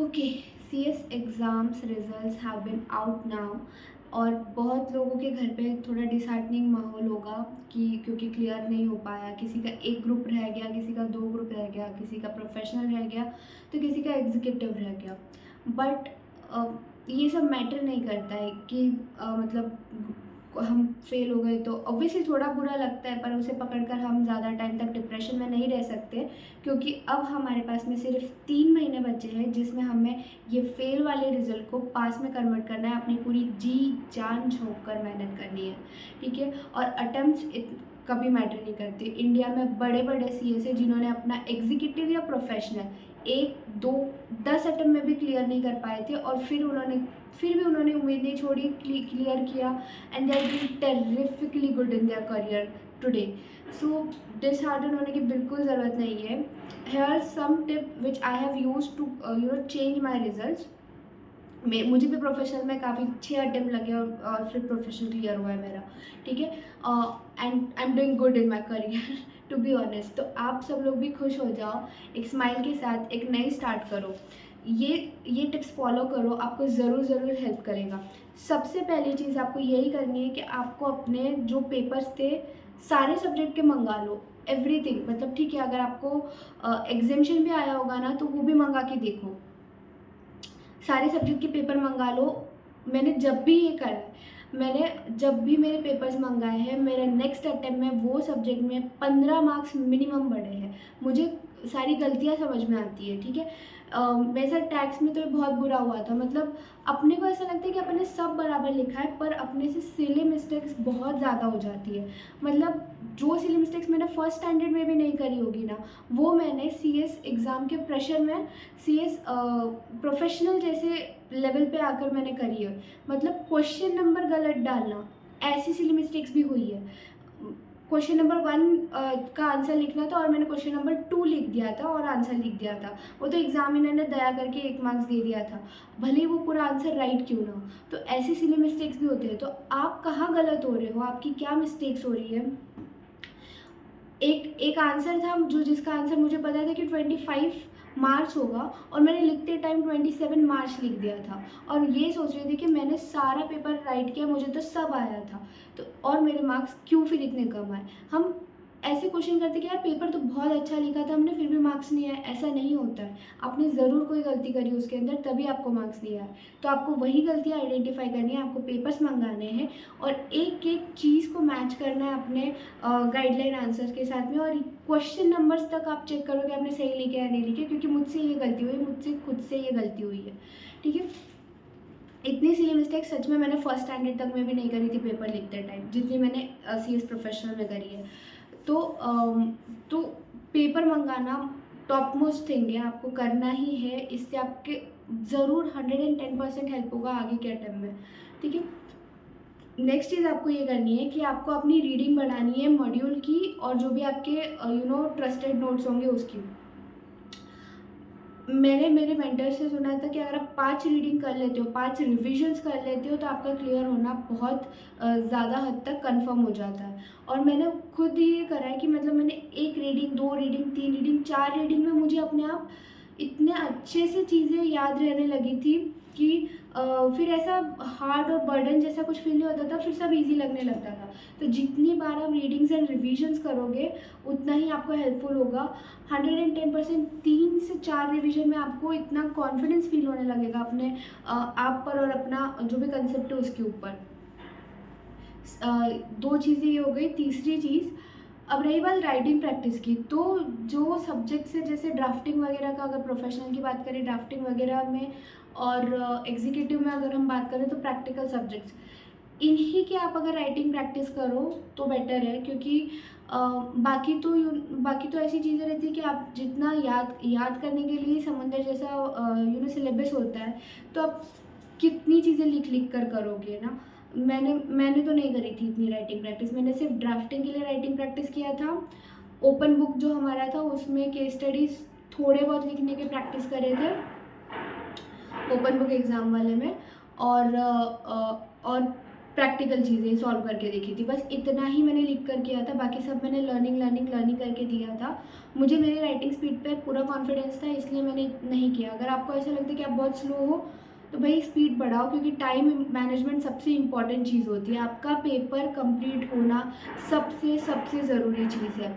Okay, CS exams results have been out now. और बहुत लोगों के घर पे थोड़ा डिसहार्टनिंग माहौल होगा कि क्योंकि क्लियर नहीं हो पाया, किसी का एक ग्रुप रह गया, किसी का 2 ग्रुप रह गया, किसी का प्रोफेशनल रह गया, तो किसी का एग्जीक्यूटिव रह गया। बट ये सब मैटर नहीं करता है कि मतलब हम फेल हो गए तो ऑब्वियसली थोड़ा बुरा लगता है, पर उसे पकड़कर हम ज़्यादा टाइम तक डिप्रेशन में नहीं रह सकते, क्योंकि अब हमारे पास में सिर्फ 3 महीने बचे हैं जिसमें हमें ये फेल वाले रिज़ल्ट को पास में कन्वर्ट करना है, अपनी पूरी जी जान झोंक कर मेहनत करनी है, ठीक है। और अटेम्प्ट्स कभी मैटर नहीं करती। इंडिया में बड़े बड़े सीएस है जिन्होंने अपना एग्जीक्यूटिव या प्रोफेशनल 1 2 10 अटेम्प्ट में भी क्लियर नहीं कर पाए थे, और फिर भी उन्होंने उम्मीद नहीं छोड़ी, क्लियर किया, and they are doing terrifically good in their career today. So disheartened होने की बिल्कुल ज़रूरत नहीं है। Here some tip which I have use to change my result. मुझे भी प्रोफेशनल में काफ़ी 6 अटेम्प्ट लगे, और फिर प्रोफेशनल क्लियर हुआ है मेरा, ठीक है। And I am doing good in my career to be honest. तो आप सब लोग भी खुश हो जाओ, एक स्माइल के साथ एक नई स्टार्ट करो। ये टिप्स फॉलो करो, आपको ज़रूर हेल्प करेगा। सबसे पहली चीज़ आपको यही करनी है कि आपको अपने जो पेपर्स थे सारे सब्जेक्ट के मंगा लो, एवरीथिंग। मतलब ठीक है, अगर आपको एग्जामेशन भी आया होगा ना, तो वो भी मंगा के देखो, सारे सब्जेक्ट के पेपर मंगा लो। मैंने जब भी ये करा है, मैंने जब भी मेरे पेपर्स मंगाए हैं, मेरे नेक्स्ट अटेम्प्ट में वो सब्जेक्ट में 15 मार्क्स मिनिमम बढ़े हैं। मुझे सारी गलतियाँ समझ में आती है, ठीक है। मेरे साथ टैक्स में तो ये बहुत बुरा हुआ था। मतलब अपने को ऐसा लगता है कि अपन ने सब बराबर लिखा है, पर अपने से सिली मिस्टेक्स बहुत ज़्यादा हो जाती है। मतलब जो सिली मिस्टेक्स मैंने फर्स्ट स्टैंडर्ड में भी नहीं करी होगी ना, वो मैंने सीएस एग्ज़ाम के प्रेशर में, सीएस प्रोफेशनल जैसे लेवल पे आकर मैंने करी है। मतलब क्वेश्चन नंबर गलत डालना, ऐसी सिली मिस्टेक्स भी हुई है। क्वेश्चन नंबर 1 का आंसर लिखना था और मैंने क्वेश्चन नंबर 2 लिख दिया था और आंसर लिख दिया था। वो तो एग्जामिनर ने दया करके 1 मार्क्स दे दिया था, भले ही वो पूरा आंसर राइट क्यों ना हो। तो ऐसी सिली मिस्टेक्स भी होते हैं। तो आप कहाँ गलत हो रहे हो, आपकी क्या मिस्टेक्स हो रही है। एक आंसर था जो जिसका आंसर मुझे पता था कि 25 मार्च होगा, और मैंने लिखते टाइम 27 मार्च लिख दिया था, और ये सोच रही थी कि मैंने सारा पेपर राइट किया, मुझे तो सब आया था, तो और मेरे मार्क्स क्यों फिर इतने कम आए। हम ऐसे क्वेश्चन करते कि यार पेपर तो बहुत अच्छा लिखा था हमने, फिर भी मार्क्स नहीं आए। ऐसा नहीं होता है, आपने ज़रूर कोई गलती करी उसके अंदर, तभी आपको मार्क्स नहीं आए। तो आपको वही गलतियाँ आइडेंटिफाई करनी है, आपको पेपर्स मंगाने हैं, और एक एक चीज़ को मैच करना है अपने गाइडलाइन आंसर्स के साथ में। और क्वेश्चन नंबर्स तक आप चेक करो कि आपने सही लिखे या नहीं लिखे, क्योंकि मुझसे ये गलती हुई, मुझसे खुद से ये गलती हुई है, ठीक है। इतनी सिली मिस्टेक सच में मैंने फर्स्ट स्टैंडर्ड तक में भी नहीं करी थी पेपर लिखते टाइम, जितनी मैंने सीएस प्रोफेशनल में करी है। तो तो पेपर मंगाना टॉप मोस्ट थिंग है, आपको करना ही है। इससे आपके ज़रूर 110% हेल्प होगा आगे के अटेम्प्ट में, ठीक है। नेक्स्ट चीज़ आपको ये करनी है कि आपको अपनी रीडिंग बढ़ानी है मॉड्यूल की, और जो भी आपके ट्रस्टेड नोट्स होंगे उसकी। मैंने मेरे मेंटर से सुना था कि अगर आप 5 रीडिंग कर लेते हो, 5 रिविजन्स कर लेते हो, तो आपका क्लियर होना बहुत ज़्यादा हद तक कंफर्म हो जाता है। और मैंने खुद ये करा है कि मतलब मैंने 1 रीडिंग, 2 रीडिंग, 3 रीडिंग, 4 रीडिंग में मुझे अपने आप इतने अच्छे से चीज़ें याद रहने लगी थी कि फिर ऐसा हार्ड और बर्डन जैसा कुछ फील नहीं होता था, फिर सब ईज़ी लगने लगता था। तो जितनी बार आप रीडिंग्स एंड रिविजन्स करोगे, उतना ही आपको हेल्पफुल होगा। 110% 3 से 4 रिवीजन में आपको इतना कॉन्फिडेंस फील होने लगेगा अपने आप पर और अपना जो भी कंसेप्ट है उसके ऊपर। 2 चीज़ें ये हो गई। तीसरी चीज़, अब रही बात राइटिंग प्रैक्टिस की, तो जो सब्जेक्ट्स है जैसे ड्राफ्टिंग वगैरह का, अगर प्रोफेशनल की बात करें ड्राफ्टिंग वगैरह में, और एग्जीक्यूटिव में अगर हम बात करें तो प्रैक्टिकल सब्जेक्ट्स, इन्हीं की आप अगर राइटिंग प्रैक्टिस करो तो बेटर है। क्योंकि बाकी तो ऐसी चीज़ें रहती है कि आप जितना याद करने के लिए समंदर जैसा सिलेबस होता है, तो आप कितनी चीज़ें लिख लिख कर करोगे ना। मैंने तो नहीं करी थी इतनी राइटिंग प्रैक्टिस, मैंने सिर्फ ड्राफ्टिंग के लिए राइटिंग प्रैक्टिस किया था। ओपन बुक जो हमारा था उसमें केस स्टडीज़ थोड़े बहुत लिखने के प्रैक्टिस करे थे ओपन बुक एग्ज़ाम वाले में। और प्रैक्टिकल चीज़ें सॉल्व करके देखी थी। बस इतना ही मैंने लिख कर किया था, बाकी सब मैंने लर्निंग करके दिया था। मुझे मेरी राइटिंग स्पीड पे पूरा कॉन्फिडेंस था, इसलिए मैंने नहीं किया। अगर आपको ऐसा लगता है कि आप बहुत स्लो हो तो भाई स्पीड बढ़ाओ, क्योंकि टाइम मैनेजमेंट सबसे इम्पॉर्टेंट चीज़ होती है। आपका पेपर कंप्लीट होना सबसे ज़रूरी चीज़ है।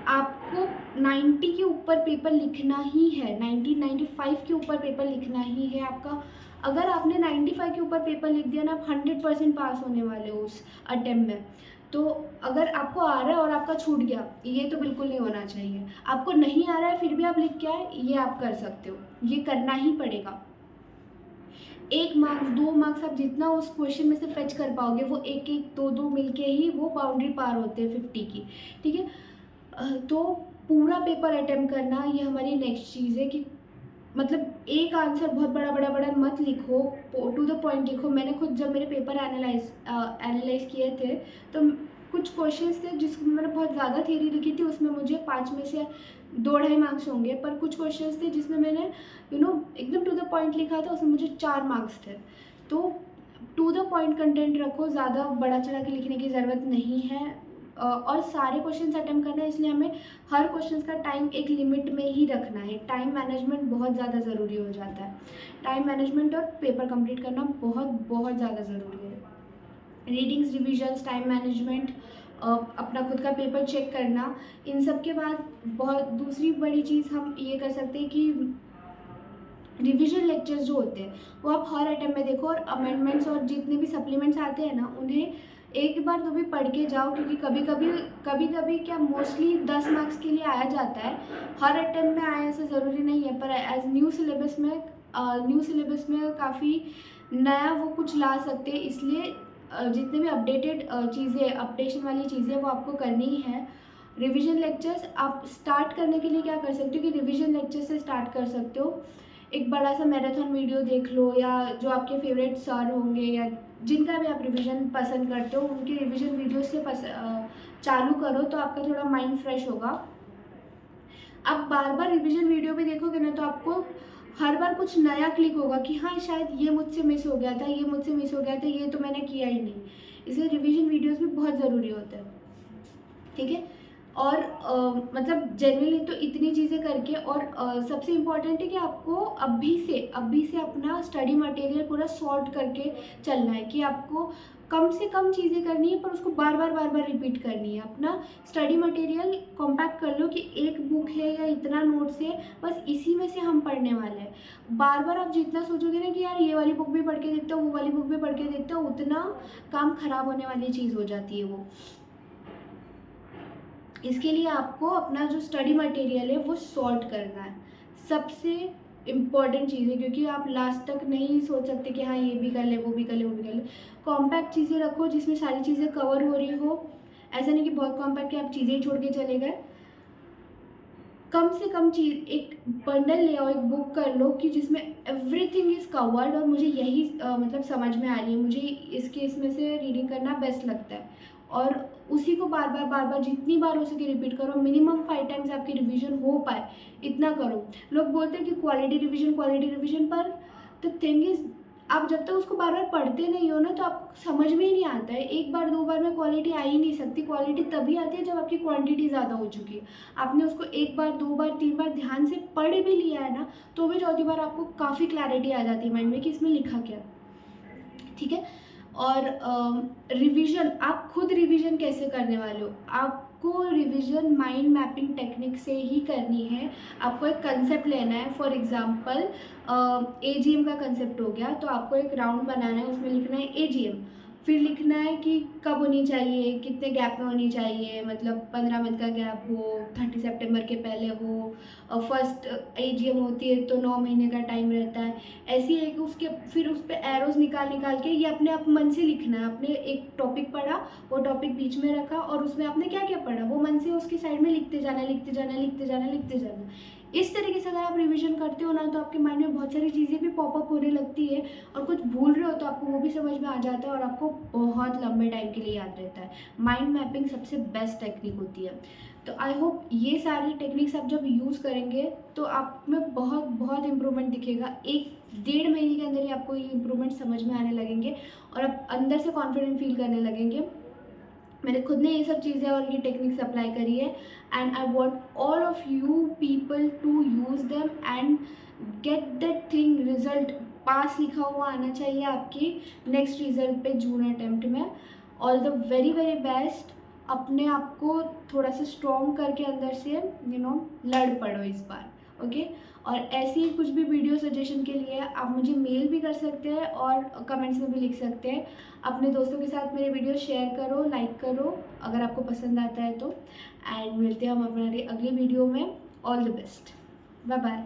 आपको 90 के ऊपर पेपर लिखना ही है, 95 के ऊपर पेपर लिखना ही है आपका। अगर आपने 95 के ऊपर पेपर लिख दिया ना, आप 100% पास होने वाले हो उस अटेम्प्ट में। तो अगर आपको आ रहा है और आपका छूट गया, ये तो बिल्कुल नहीं होना चाहिए। आपको नहीं आ रहा है फिर भी आप लिख के आए, ये आप कर सकते हो, ये करना ही पड़ेगा। 1 मार्क्स 2 मार्क्स आप जितना उस क्वेश्चन में से फेच कर पाओगे, वो 1-1 2-2 मिलके ही वो बाउंड्री पार होते हैं 50 की, ठीक है। तो पूरा पेपर अटेम्प्ट करना, ये हमारी नेक्स्ट चीज़ है कि मतलब एक आंसर बहुत बड़ा मत लिखो, टू द पॉइंट लिखो। मैंने खुद जब मेरे पेपर एनालाइज किए थे, तो कुछ क्वेश्चंस थे जिसमें मैंने बहुत ज़्यादा थ्योरी लिखी थी, उसमें मुझे 5 में से 2-2.5 मार्क्स होंगे। पर कुछ क्वेश्चंस थे जिसमें मैंने एकदम टू द पॉइंट लिखा था, उसमें मुझे 4 मार्क्स थे। तो टू द पॉइंट कंटेंट रखो, ज़्यादा बड़ा चढ़ा के लिखने की ज़रूरत नहीं है। और सारे क्वेश्चंस अटेम्प्ट करना है, इसलिए हमें हर क्वेश्चंस का टाइम एक लिमिट में ही रखना है। टाइम मैनेजमेंट बहुत ज़्यादा ज़रूरी हो जाता है। टाइम मैनेजमेंट और पेपर कंप्लीट करना बहुत ज़्यादा ज़रूरी है। रीडिंग्स, रिविजन्स, टाइम मैनेजमेंट, अपना खुद का पेपर चेक करना, इन सब के बाद बहुत दूसरी बड़ी चीज़ हम ये कर सकते हैं कि रिविजन लेक्चर्स जो होते हैं वो आप हर अटेम्प्ट में देखो, और अमेंडमेंट्स और जितने भी सप्लीमेंट्स आते हैं ना, उन्हें एक बार तो भी पढ़ के जाओ, क्योंकि कभी कभी क्या मोस्टली 10 मार्क्स के लिए आया जाता है। हर अटेम्प्ट में आए ऐसा ज़रूरी नहीं है, पर एज न्यू सिलेबस में काफ़ी नया वो कुछ ला सकते हैं, इसलिए जितने भी अपडेशन वाली चीज़ें वो आपको करनी ही है। रिविजन लेक्चर्स आप स्टार्ट करने के लिए क्या कर सकते हो कि रिविजन लेक्चर से स्टार्ट कर सकते हो। एक बड़ा सा मैराथन वीडियो देख लो, या जो आपके फेवरेट सर होंगे या जिनका भी आप रिवीजन पसंद करते हो, उनके रिवीजन वीडियो से चालू करो, तो आपका थोड़ा माइंड फ्रेश होगा। आप बार बार रिवीजन वीडियो भी देखोगे ना, तो आपको हर बार कुछ नया क्लिक होगा कि हाँ शायद ये मुझसे मिस हो गया था, ये तो मैंने किया ही नहीं। इसलिए रिवीजन वीडियोस भी बहुत ज़रूरी होते हैं, ठीक है। और मतलब जनरली तो इतनी चीज़ें करके, और सबसे इम्पॉर्टेंट है कि आपको अभी से अपना स्टडी मटेरियल पूरा सॉर्ट करके चलना है, कि आपको कम से कम चीज़ें करनी है, पर उसको बार बार रिपीट करनी है। अपना स्टडी मटेरियल कॉम्पैक्ट कर लो कि एक बुक है या इतना नोट्स है, बस इसी में से हम पढ़ने वाले हैं। बार बार आप जितना सोचोगे ना कि यार ये वाली बुक भी पढ़ के देखता हूँ, वो वाली बुक भी पढ़ के देखता हूँ, उतना काम खराब होने वाली चीज़ हो जाती है वो। इसके लिए आपको अपना जो स्टडी मटेरियल है वो सॉर्ट करना है, सबसे इम्पॉर्टेंट चीज़ है, क्योंकि आप लास्ट तक नहीं सोच सकते कि हाँ ये भी कर ले, वो भी कर ले, वो भी कर ले। कॉम्पैक्ट चीज़ें रखो जिसमें सारी चीज़ें कवर हो रही हो। ऐसा नहीं कि बहुत कॉम्पैक्ट है आप चीज़ें ही छोड़ के चले गए। कम से कम चीज़ एक बंडल ले आओ, एक बुक कर लो कि जिसमें एवरीथिंग इज़ कवर्ड, और मुझे यही मतलब समझ में आ रही है, मुझे इसमें से रीडिंग करना बेस्ट लगता है। और उसी को बार बार जितनी बार हो सके रिपीट करो। मिनिमम 5 टाइम्स आपकी रिवीजन हो पाए इतना करो। लोग बोलते हैं कि क्वालिटी रिवीजन, पर द थिंग इज़ आप जब तक उसको बार बार पढ़ते नहीं हो ना, तो आपको समझ में ही नहीं आता है। एक बार 2 बार में क्वालिटी आ ही नहीं सकती। क्वालिटी तभी आती है जब आपकी क्वांटिटी ज़्यादा हो चुकी है। आपने उसको 1 बार 2 बार 3 बार ध्यान से पढ़ भी लिया है ना, तो भी चौथी बार आपको काफ़ी क्लैरिटी आ जाती है माइंड में कि इसमें लिखा क्या, ठीक है। और रिवीजन, आप खुद रिवीजन कैसे करने वाले हो? आपको रिवीजन माइंड मैपिंग टेक्निक से ही करनी है। आपको एक कंसेप्ट लेना है। फॉर एग्जांपल एजीएम का कंसेप्ट हो गया, तो आपको एक राउंड बनाना है, उसमें लिखना है एजीएम। फिर लिखना है कि कब होनी चाहिए, कितने गैप में होनी चाहिए, मतलब 15 मंथ का गैप हो, 30 सितंबर के पहले हो, और फर्स्ट एजीएम होती है तो 9 महीने का टाइम रहता है। ऐसी है कि उसके फिर उस पर एरोज निकाल के ये अपने आप मन से लिखना है। आपने एक टॉपिक पढ़ा, वो टॉपिक बीच में रखा, और उसमें आपने क्या क्या पढ़ा वो मन से उसकी साइड में लिखते जाना। इस तरीके से अगर आप रिवीजन करते हो ना, तो आपके माइंड में बहुत सारी चीज़ें भी पॉपअप होने लगती है, और कुछ भूल रहे हो तो आपको वो भी समझ में आ जाता है, और आपको बहुत लंबे टाइम के लिए याद रहता है। माइंड मैपिंग सबसे बेस्ट टेक्निक होती है। तो आई होप ये सारी टेक्निक्स आप जब यूज़ करेंगे तो आप में बहुत बहुत इम्प्रूवमेंट दिखेगा। 1-1.5 महीने के अंदर ही आपको ये इम्प्रूवमेंट समझ में आने लगेंगे और आप अंदर से कॉन्फिडेंट फील करने लगेंगे। मैंने खुद ने ये सब चीज़ें और ये टेक्निक्स अप्लाई करी है and I want all of you people to use them and get that thing result. Pass लिखा हुआ आना चाहिए आपकी नेक्स्ट रिजल्ट पे जून अटेम्प्ट में। All the very very best. अपने आप को थोड़ा सा स्ट्रॉन्ग करके अंदर से लड़ पड़ो इस बार, ओके। और ऐसी कुछ भी वीडियो सजेशन के लिए आप मुझे मेल भी कर सकते हैं और कमेंट्स में भी लिख सकते हैं। अपने दोस्तों के साथ मेरे वीडियो शेयर करो, लाइक करो अगर आपको पसंद आता है तो। एंड मिलते हैं हम अपने अगली वीडियो में। All the best, bye bye.